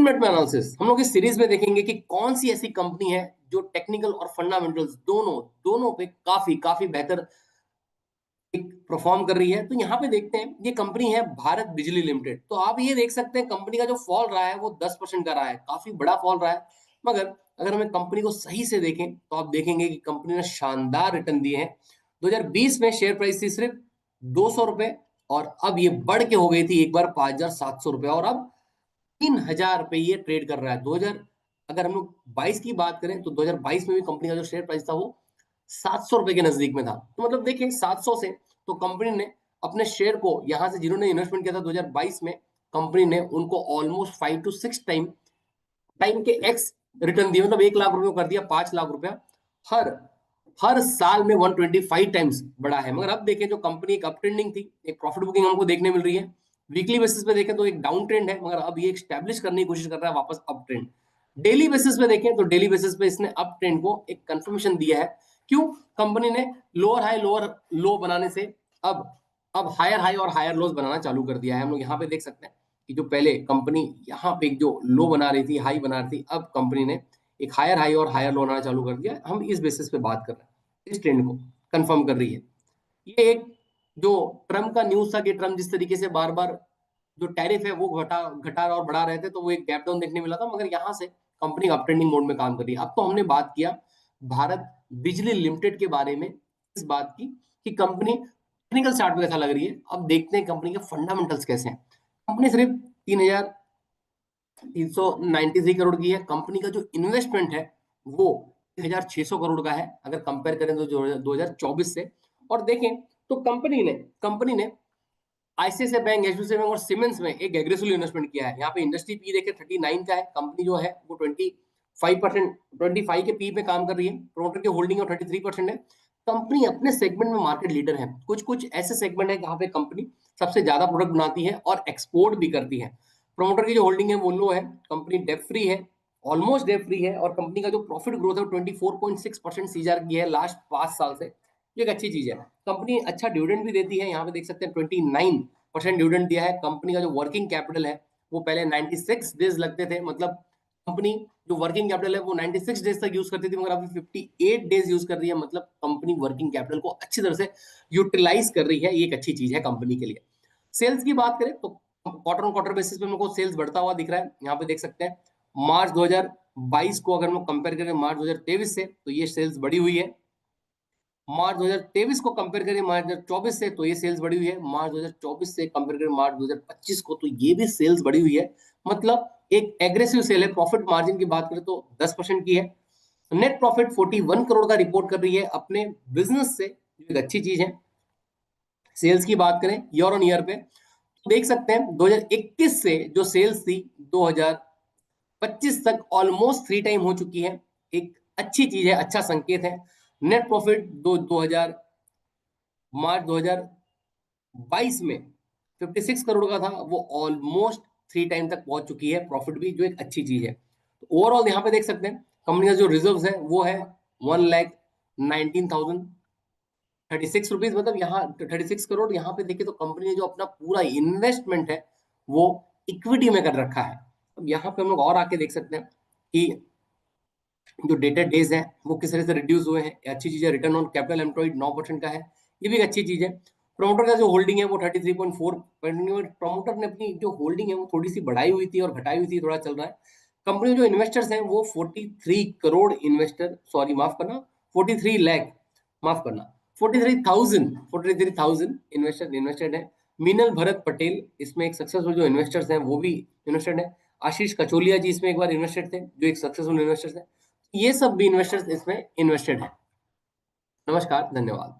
Minute में analysis हम लोग इस सीरीज में देखेंगे कि कौन सी ऐसी कंपनी है जो टेक्निकल और फंडामेंटल्स दोनों दोनों पे काफी काफी बेहतर परफॉर्म कर रही है। तो यहाँ पे देखते हैं, ये कंपनी है भारत बिजली लिमिटेड। तो आप ये देख सकते हैं कंपनी का जो फॉल रहा है वो 10% का रहा है, काफी बड़ा फॉल रहा है। मगर अगर हमें कंपनी को सही से देखें तो आप देखेंगे कि कंपनी ने शानदार रिटर्न दिए हैं। 2020 में शेयर प्राइस थी सिर्फ 200 रुपए, और अब ये बढ़ के हो गई थी एक बार 5,700 रुपए, और अब 3,000 रुपए ये ट्रेड कर रहा है। 2000 अगर हम लोग 22 की बात करें तो 2022 में भी कंपनी का जो शेयर प्राइस था वो 700 रुपए के नजदीक में था। तो मतलब देखिए 700 से तो कंपनी ने अपने शेयर को, यहां से जिन्होंने इन्वेस्टमेंट किया था 2022 में, कंपनी ने उनको ऑलमोस्ट 5 to 6 टाइम के एक्स रिटर्न दिए। मतलब 1 लाख रुपए को कर दिया 5 लाख रुपया। हर हर साल में 125 टाइम्स बढ़ा है। मगर अब देखें, जो कंपनी एक अप ट्रेंडिंग थी, एक प्रॉफिट बुकिंग हमको देखने मिल रही है। वीकली बेसिस पे देखें तो एक डाउन ट्रेंड है, मगर अब ये स्टैब्लिश करने की कोशिश कर रहा है वापस अप ट्रेंड। डेली बेसिस पे देखें तो डेली बेसिस पे इसने अप ट्रेंड को एक कंफर्मेशन दिया है। क्यों? कंपनी ने लोअर हाई लोअर लो बनाने से अब हायर हाई और हायर लोज बनाना चालू कर दिया है। हम लोग यहाँ पे देख सकते हैं कि जो पहले कंपनी यहाँ पे जो लो बना रही थी, हाई बना रही थी, अब कंपनी ने एक हायर हाई और हायर लो बनाना चालू कर दिया। हम इस बेसिस पे बात कर रहे हैं, इस ट्रेंड को कंफर्म कर रही है। ये एक जो ट्रम्प का न्यूज था कि ट्रम्प जिस तरीके से बार बार जो टैरिफ है वो घटा घटा और बढ़ा रहे थे, तो वो एक गैप डाउन देखने मिला था। मगर यहाँ से कंपनी अप ट्रेंडिंग मोड में काम कर रही है। अब तो हमने बात किया भारत बिजली लिमिटेड के बारे में, इस बात की कि कंपनी टेक्निकल चार्ट पे कैसा लग रही है। अब देखते हैं कंपनी के फंडामेंटल्स कैसे हैं। कंपनी सिर्फ 3,393 करोड़ की है। कंपनी का जो इन्वेस्टमेंट है वो 1,600 करोड़ का है, अगर कंपेयर करें तो 2024 से। और देखें तो कंपनी ने आईसीआईसीआई बैंक, एचडीएफसी बैंक और सीमेंस में एक एग्रेसिव इन्वेस्टमेंट किया है। यहाँ पे इंडस्ट्री पी देखे 39 का है, कंपनी जो है वो 25 के पी पे काम कर रही है। प्रोमोटर की होल्डिंग 33% है। कंपनी अपने सेगमेंट में मार्केट लीडर है। कुछ कुछ ऐसे सेगमेंट है जहाँ पे कंपनी सबसे ज्यादा प्रोडक्ट बनाती है और एक्सपोर्ट भी करती है। प्रोमोटर की जो होल्डिंग है वो लो है, कंपनी डेट फ्री है, ऑलमोस्ट डेट फ्री है, और कंपनी का जो प्रॉफिट ग्रोथ है वो 24.6% सीजार की है लास्ट 5 साल से। ये एक अच्छी चीज है। कंपनी अच्छा डिविडेंड भी देती है। यहाँ पे देख सकते हैं 29% डिविडेंड दिया है। कंपनी का जो वर्किंग कैपिटल है वो पहले 96 डेज लगते थे, मतलब कंपनी जो वर्किंग कैपिटल है वो 96 डेज तक यूज करती थी, मगर अभी 58 डेज यूज कर रही है। मतलब कंपनी वर्किंग कैपिटल को अच्छी तरह से यूटिलाइज कर रही है। ये एक अच्छी चीज है कंपनी के लिए। सेल्स की बात करें तो क्वार्टर ऑन क्वार्टर बेसिस पे हमको सेल्स बढ़ता हुआ दिख रहा है। यहाँ पे देख सकते हैं मार्च 2022 को अगर हम लोग कंपेयर करें मार्च 2023 से, तो ये सेल्स बढ़ी हुई है। मार्च 2023 को कंपेयर करें मार्च 2024 से, तो ये सेल्स बढ़ी हुई है। मार्च 2024 से कंपेयर करें मार्च 2025 को, तो ये भी सेल्स बढ़ी हुई है। मतलब एक एग्रेसिव सेल है। प्रॉफिट मार्जिन की बात करें तो 10% की है। नेट प्रॉफिट 41 करोड़ का रिपोर्ट कर रही है अपने बिजनेस से, जो एक अच्छी चीज है। सेल्स की बात करें ईयर ऑन ईयर पे, तो देख सकते हैं 2021 से जो सेल्स थी 2025 तक ऑलमोस्ट 3 टाइम हो चुकी है। एक अच्छी चीज है, अच्छा संकेत है। नेट प्रॉफिट 2000 मार्च 2022 में 56 करोड़ का था, वो ऑलमोस्ट 3 टाइम तक पहुंच चुकी है प्रॉफिट भी, जो एक अच्छी चीज है। तो ओवरऑल यहाँ पे देख सकते हैं कंपनी का जो रिजर्व है वो है 1,19,036 रुपीज, मतलब यहाँ 36 करोड़। यहाँ पे देखिए तो कंपनी ने जो अपना पूरा इन्वेस्टमेंट है वो इक्विटी में कर रखा है। अब यहाँ पे हम लोग और आके देख सकते हैं कि जो डेटेड डेज है वो किस तरह से रिड्यूस हुए हैं। अच्छी चीज है। रिटर्न ऑन कैपिटल एम्प्लॉयड 9% का है, ये भी एक अच्छी चीज है। प्रमोटर का जो होल्डिंग है वो 33.4, प्रमोटर ने अपनी जो होल्डिंग है वो थोड़ी सी बढ़ाई हुई थी और घटाई हुई थी, थोड़ा चल रहा है। कंपनी में जो इन्वेस्टर्स हैं वो 43 करोड़ इन्वेस्टर, सॉरी माफ करना, 43 लाख, माफ करना, 43,000 इन्वेस्टर इन्वेस्टेड है। मीनल भरत पटेल इसमें एक सक्सेसफुल जो इन्वेस्टर्स हैं वो भी इन्वेस्टेड है। आशीष कचोलिया जी इसमें एक बार इन्वेस्टेड थे, जो एक सक्सेसफुल इन्वेस्टर्स हैं। ये सब भी इन्वेस्टर्स इसमें इन्वेस्टेड है। नमस्कार, धन्यवाद।